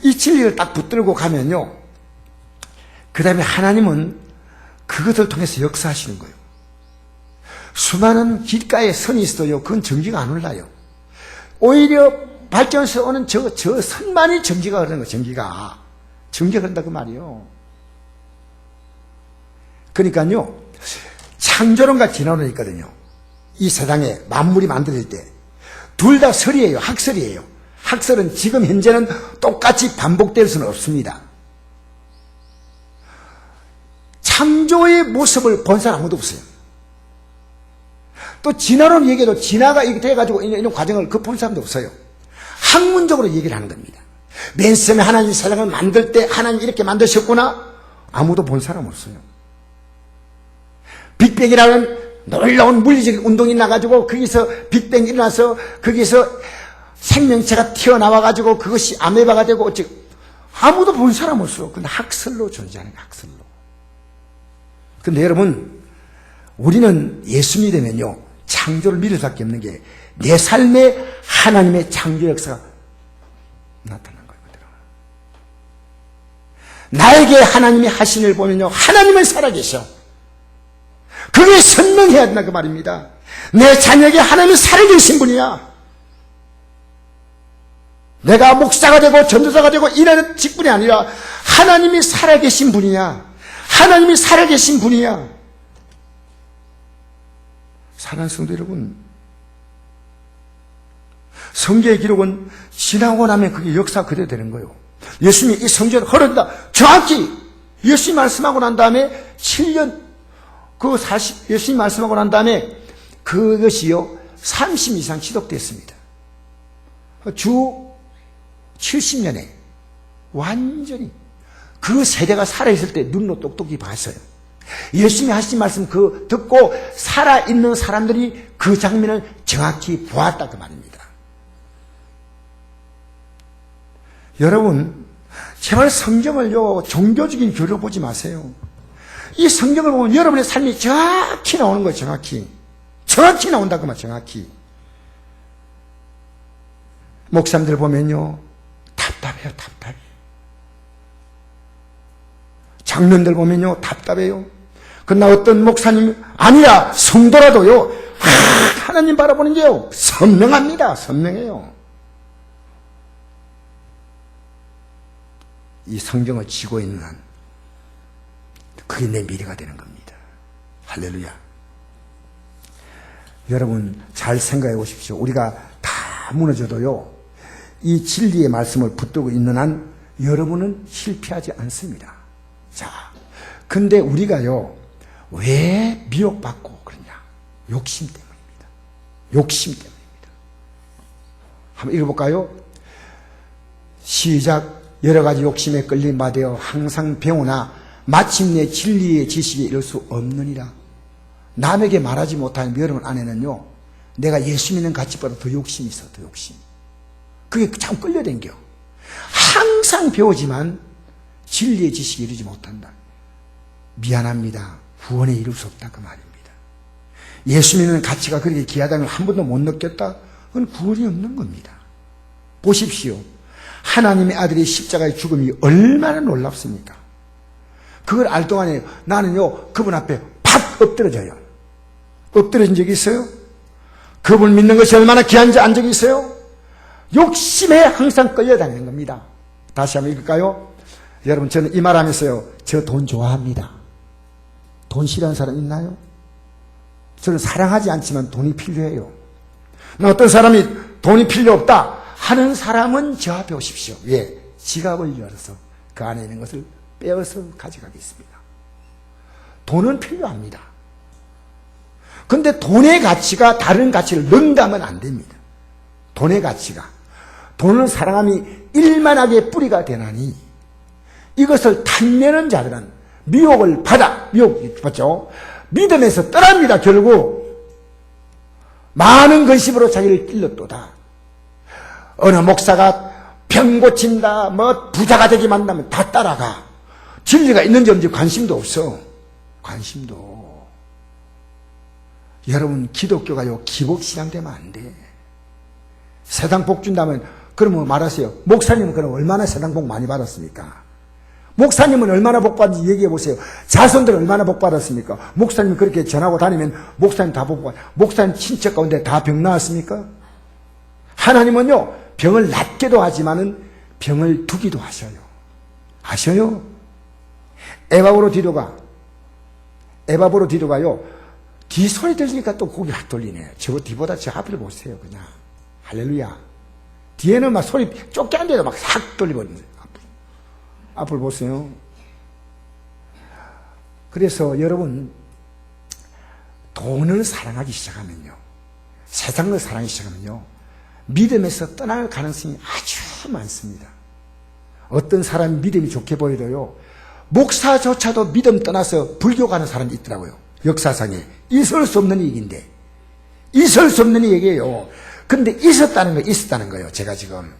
이 진리를 딱 붙들고 가면요, 그 다음에 하나님은 그것을 통해서 역사하시는 거예요. 수많은 길가에 선이 있어요. 그건 정지가 안 올라요. 오히려 발전해서 오는 저 선만이 정지가 흐르는 거예요. 정지가 흐른다 그 말이에요. 그러니까요, 창조론과 진화론이 있거든요. 이 세상에 만물이 만들어질 때 둘 다 설이에요. 학설이에요. 학설은 지금 현재는 똑같이 반복될 수는 없습니다. 창조의 모습을 본 사람 아무도 없어요. 또 진화론 얘기해도 진화가 이렇게 돼가지고 이런 과정을 그 본 사람도 없어요. 학문적으로 얘기를 하는 겁니다. 맨 처음에 하나님이 세상을 만들 때 하나님이 이렇게 만드셨구나, 아무도 본 사람 없어요. 빅뱅이라는 놀라운 물리적 운동이 나가지고 거기서 빅뱅이 일어나서 거기서 생명체가 튀어나와가지고 그것이 아메바가 되고 아무도 본 사람 없어. 근데 학설로 존재하는 거야, 학설로. 근데 여러분, 우리는 예수 믿으면요, 창조를 믿을 수밖에 없는 게 내 삶에 하나님의 창조 역사가 나타난 거거든요. 나에게 하나님이 하신 일 보면요, 하나님은 살아계셔. 그게 선명해야 된다 그 말입니다. 내 자녀에게 하나님은 살아계신 분이야. 내가 목사가 되고 전도사가 되고 이라는 직분이 아니라 하나님이 살아계신 분이야. 하나님이 살아계신 분이야. 사랑하는 성도 여러분, 성경의 기록은 지나고 나면 그게 역사 그대로 되는 거예요. 예수님이 이 성전을 헐어진다. 정확히 예수님 말씀하고 난 다음에 7년 예수님 말씀하고 난 다음에 그것이요 30년 이상 지속됐습니다. 주 70년에 완전히 그 세대가 살아있을 때 눈으로 똑똑히 봤어요. 예수님이 하신 말씀 그 듣고 살아있는 사람들이 그 장면을 정확히 보았다 그 말입니다. 여러분, 제발 성경을요 종교적인 교리로 보지 마세요. 이 성경을 보면 여러분의 삶이 정확히 나오는 거예요. 정확히 나온다 그 말. 정확히. 목사님들 보면요 답답해요. 답답해. 장로님들 보면요 답답해요. 그러나 어떤 목사님 아니야 성도라도요 하나님 바라보는 게요 선명합니다. 선명해요. 이 성경을 쥐고 있는 한 그게 내 미래가 되는 겁니다. 할렐루야. 여러분 잘 생각해 보십시오. 우리가 다 무너져도요 이 진리의 말씀을 붙들고 있는 한 여러분은 실패하지 않습니다. 자, 근데 우리가요 왜 미혹받고 그러냐? 욕심 때문입니다. 욕심 때문입니다. 한번 읽어볼까요? 시작. 여러 가지 욕심에 끌림 받아 항상 배우나 마침내 진리의 지식에 이를 수 없느니라. 남에게 말하지 못하는 여러분 안에는요 내가 예수 믿는 가치보다 더 욕심이 있어. 더 욕심. 그게 참 끌려댕겨. 항상 배우지만 진리의 지식에 이르지 못한다. 미안합니다. 구원에 이룰 수 없다 그 말입니다. 예수 믿는 가치가 그렇게 귀하다는 걸 한 번도 못 느꼈다? 그건 구원이 없는 겁니다. 보십시오. 하나님의 아들의 십자가의 죽음이 얼마나 놀랍습니까? 그걸 알 동안에 나는요 그분 앞에 팍 엎드려져요. 엎드려진 적이 있어요? 그분 믿는 것이 얼마나 귀한지 안 적이 있어요? 욕심에 항상 끌려다니는 겁니다. 다시 한번 읽을까요? 여러분 저는 이 말하면서요 저 돈 좋아합니다. 돈 싫어하는 사람 있나요? 저는 사랑하지 않지만 돈이 필요해요. 어떤 사람이 돈이 필요 없다 하는 사람은 저 앞에 오십시오. 예, 지갑을 열어서 그 안에 있는 것을 빼어서 가져가겠습니다. 돈은 필요합니다. 그런데 돈의 가치가 다른 가치를 능가하면 안 됩니다. 돈의 가치가. 돈을 사랑함이 일만하게 뿌리가 되나니 이것을 탐내는 자들은 미혹을 받아. 미혹 받죠. 믿음에서 떠납니다. 결국 많은 근심으로 자기를 찔렀도다. 어느 목사가 병 고친다, 뭐 부자가 되기 만나면 다 따라가. 진리가 있는지 없는지 관심도 없어. 관심도. 여러분 기독교가요 기복신앙 되면 안 돼. 세상 복 준다면 그러면 말하세요. 목사님은 그럼 얼마나 세상 복 많이 받았습니까? 목사님은 얼마나 복 받는지 얘기해 보세요. 자손들은 얼마나 복 받았습니까? 목사님이 그렇게 전하고 다니면 목사님 다 복 받아. 목사님 친척 가운데 다 병 나았습니까? 하나님은요 병을 낫게도 하지만은 병을 두기도 하셔요. 아셔요? 에바브로 뒤로 가요. 뒤 소리 들으니까 또 고개 확 돌리네. 저 뒤보다 저 앞을 보세요. 그냥 할렐루야. 뒤에는 막 소리 쫓게 안 돼도 막 싹 돌리거든요. 앞을 보세요. 그래서 여러분 돈을 사랑하기 시작하면요 세상을 사랑하기 시작하면요 믿음에서 떠날 가능성이 아주 많습니다. 어떤 사람이 믿음이 좋게 보여도요 목사조차도 믿음 떠나서 불교 가는 사람이 있더라고요. 역사상에 있을 수 없는 얘기인데 있을 수 없는 얘기예요. 근데 있었다는 거예요. 제가 지금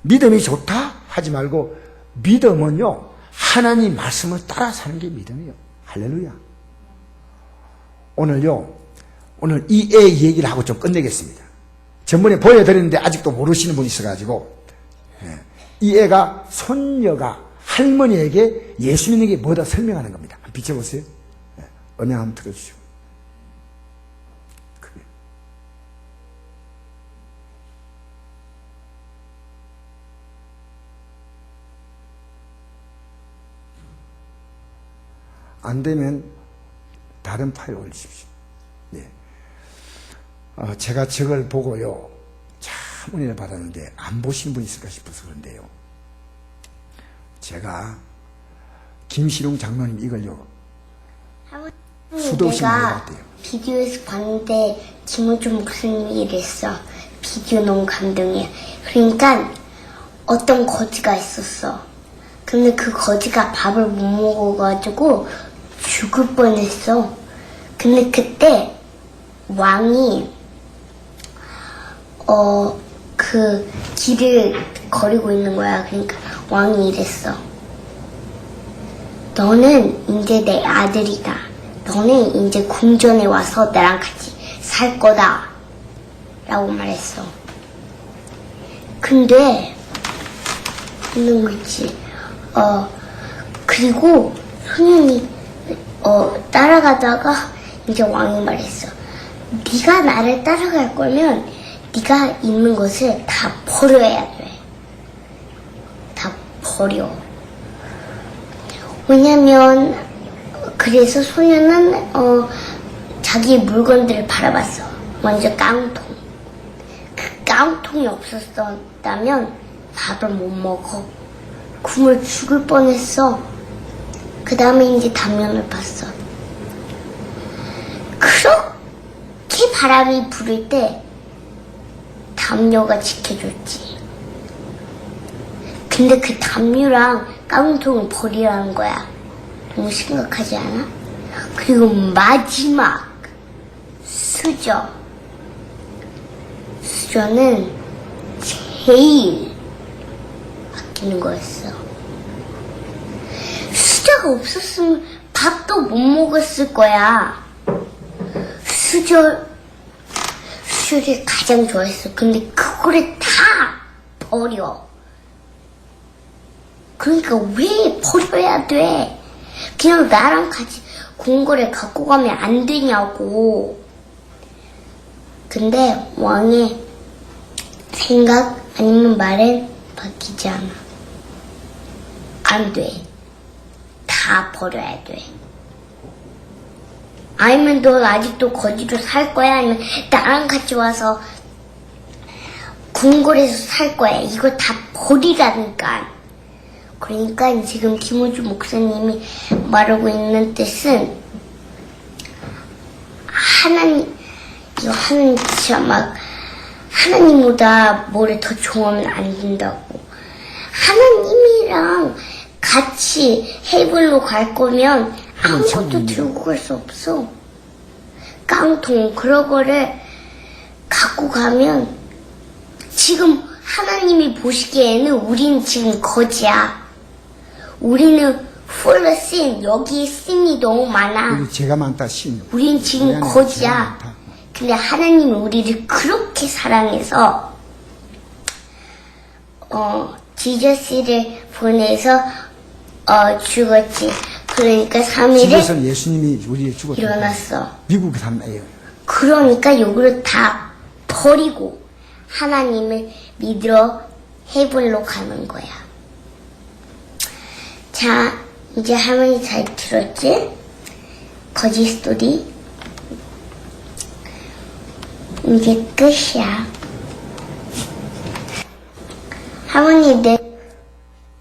믿음이 좋다? 하지 말고 믿음은요, 하나님 말씀을 따라 사는 게 믿음이에요. 할렐루야. 오늘요, 오늘 이 애 얘기를 하고 좀 끝내겠습니다. 전번에 보여드렸는데 아직도 모르시는 분이 있어가지고, 이 애가 손녀가 할머니에게 예수 믿는 게 뭐다 설명하는 겁니다. 한번 비춰보세요. 은혜 한번 들어주시고. 그래. 안 되면 다른 파일 올리십시오. 네. 제가 저걸 보고요, 참 은혜를 받았는데 안 보신 분 있을까 싶어서 그런데요. 제가 김시룡 장로님 이걸요 수도 없이 해봤대요. 비디오에서 봤는데 김호준 목사님이 이랬어. 비디오 너무 감동이야. 그러니까 어떤 거지가 있었어. 근데 그 거지가 밥을 못 먹어가지고 죽을 뻔했어. 근데 그때 왕이 그 길을 거리고 있는 거야. 그러니까 왕이 이랬어. 너는 이제 내 아들이다. 너는 이제 궁전에 와서 나랑 같이 살 거다. 라고 말했어. 근데 있는 거지. 그리고 소년이 따라가다가 이제 왕이 말했어. 네가 나를 따라갈 거면 네가 있는 것을 다 버려야 돼. 다 버려. 왜냐면 그래서 소녀는 자기 물건들을 바라봤어. 먼저 깡통. 그 깡통이 없었다면 밥을 못 먹어. 굶어 죽을 뻔했어. 그 다음에 이제 담요를 봤어. 그렇게 바람이 부를 때 담요가 지켜줬지. 근데 그 담요랑 깡통을 버리라는 거야. 너무 심각하지 않아? 그리고 마지막 수저는 제일 아끼는 거였어. 수저가 없었으면 밥도 못 먹었을 거야. 수저를 가장 좋아했어. 근데 그거를 다 버려. 그러니까 왜 버려야 돼? 그냥 나랑 같이 궁궐에 갖고 가면 안 되냐고. 근데 왕의 생각 아니면 말은 바뀌지 않아. 안 돼. 다 버려야 돼. 아니면 너 아직도 거지로 살 거야? 아니면 나랑 같이 와서 궁궐에서 살 거야? 이거 다 버리라니까. 그러니까 지금 김호준 목사님이 말하고 있는 뜻은 하나님 진짜 막 하나님보다 뭐를 더 좋아하면 안 된다고. 하나님이랑 같이 헤이븐로 갈 거면 아무것도 들고 갈 수 없어. 깡통 그런 거를 갖고 가면 지금 하나님이 보시기에는 우린 지금 거지야. 우리는 풀 sin, 여기 sin이 너무 많아. 우리 죄가 많다, 신. 우린 지금 거지야. 근데 하나님이 우리를 그렇게 사랑해서 지저스를 보내서 죽었지. 그러니까 3일에 지저스는 예수님이 우리를 죽었다. 일어났어. 미국에 산다예요. 그러니까 요거를 다 버리고 하나님을 믿으러 헤븐로 가는 거야. 자, 이제 할머니 잘 들었지? 거짓 스토리. 이제 끝이야. 할머니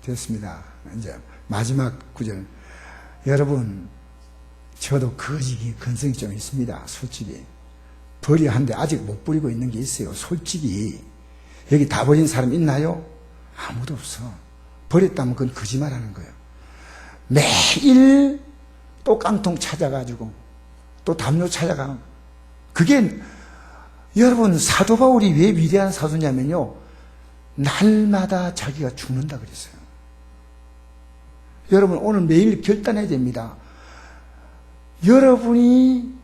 됐습니다. 이제 마지막 구절. 여러분, 저도 거짓이 근성이 좀 있습니다. 솔직히. 버려야 하는데 아직 못 버리고 있는 게 있어요. 솔직히. 여기 다 버린 사람 있나요? 아무도 없어. 버렸다면 그건 거짓말하는 거예요. 매일 또 깡통 찾아가지고 또 담요 찾아가는 그게 여러분 사도 바울이 왜 위대한 사도냐면요. 날마다 자기가 죽는다 그랬어요. 여러분 오늘 매일 결단해야 됩니다. 여러분이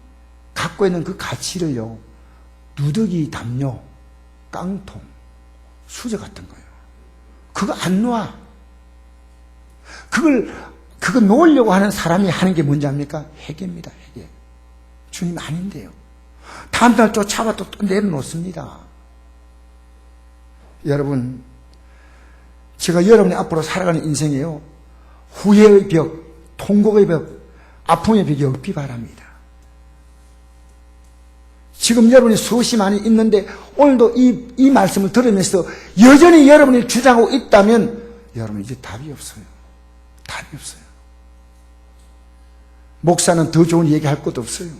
갖고 있는 그 가치를요, 누더기, 담요, 깡통, 수저 같은 거예요. 그거 안 놓아. 그거 놓으려고 하는 사람이 하는 게 뭔지 압니까? 회개입니다, 회개. 주님 아닌데요. 다음날 쫓아가 또 내려놓습니다. 여러분, 제가 여러분이 앞으로 살아가는 인생에요, 후회의 벽, 통곡의 벽, 아픔의 벽이 없기 바랍니다. 지금 여러분이 수없이 많이 있는데 오늘도 이 말씀을 들으면서 여전히 여러분이 주장하고 있다면 여러분 이제 답이 없어요. 답이 없어요. 목사는 더 좋은 얘기할 것도 없어요.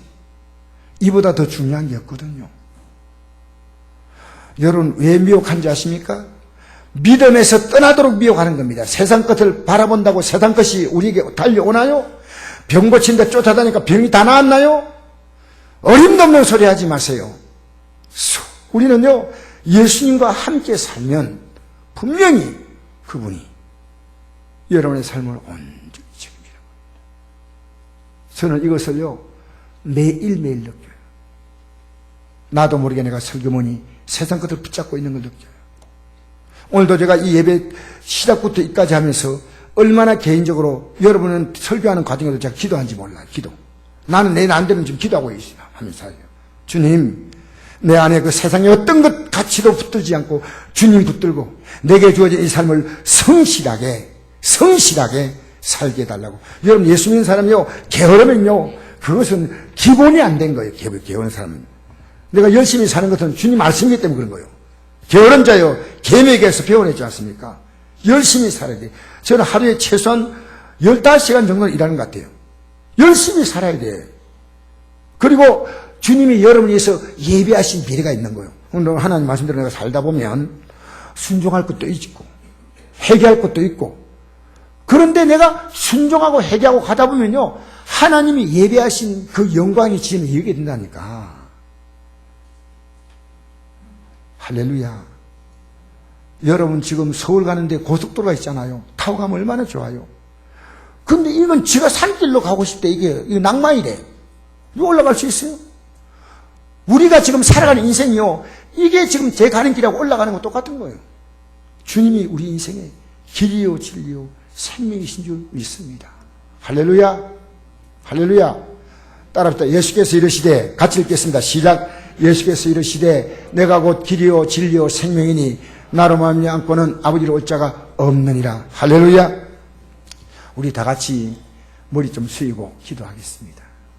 이보다 더 중요한 게 없거든요. 여러분 왜 미혹한지 아십니까? 믿음에서 떠나도록 미혹하는 겁니다. 세상 것을 바라본다고 세상 것이 우리에게 달려오나요? 병 고친데 쫓아다니까 병이 다 나았나요? 어림도 없는 소리 하지 마세요. 우리는요, 예수님과 함께 살면 분명히 그분이 여러분의 삶을 온전히 책임지라고 합니다. 저는 이것을요, 매일매일 느껴요. 나도 모르게 내가 설교문이 세상 것을 붙잡고 있는 걸 느껴요. 오늘도 제가 이 예배 시작부터 이까지 하면서 얼마나 개인적으로 여러분은 설교하는 과정에도 제가 기도한지 몰라요. 기도. 나는 내 나름대로 지금 기도하고 하면서 살아요. 주님, 내 안에 그 세상의 어떤 것 가치도 붙들지 않고 주님 붙들고 내게 주어진 이 삶을 성실하게 살게 해달라고. 여러분 예수 믿는 사람이요, 게으르면요, 그것은 기본이 안 된 거예요. 게으른 사람은. 내가 열심히 사는 것은 주님 말씀이기 때문에 그런 거예요. 게으른 자요, 계명에게서 배워냈지 않습니까? 열심히 살아야 돼. 저는 하루에 최소한 15시간 정도는 일하는 것 같아요. 열심히 살아야 돼. 그리고 주님이 여러분을 위해서 예비하신 미래가 있는 거예요. 오늘 하나님 말씀대로 내가 살다 보면 순종할 것도 있고 회개할 것도 있고, 그런데 내가 순종하고 회개하고 가다 보면요, 하나님이 예비하신 그 영광이 지금 이루게 된다니까. 할렐루야. 여러분 지금 서울 가는데 고속도로가 있잖아요. 타고 가면 얼마나 좋아요. 근데 이건 지가 산길로 가고 싶대. 이게 낭만이래. 이거 올라갈 수 있어요? 우리가 지금 살아가는 인생이요, 이게 지금 제 가는 길하고 올라가는 거 똑같은 거예요. 주님이 우리 인생의 길이요 진리요 생명이신 줄 믿습니다. 할렐루야. 할렐루야. 따라합시다. 예수께서 이르시되, 같이 읽겠습니다. 시작. 예수께서 이르시되 내가 곧 길이요 진리요 생명이니 나로 말미암고는 아버지로 올 자가 없느니라. 할렐루야. 우리 다 같이 머리 좀 숙이고 기도하겠습니다.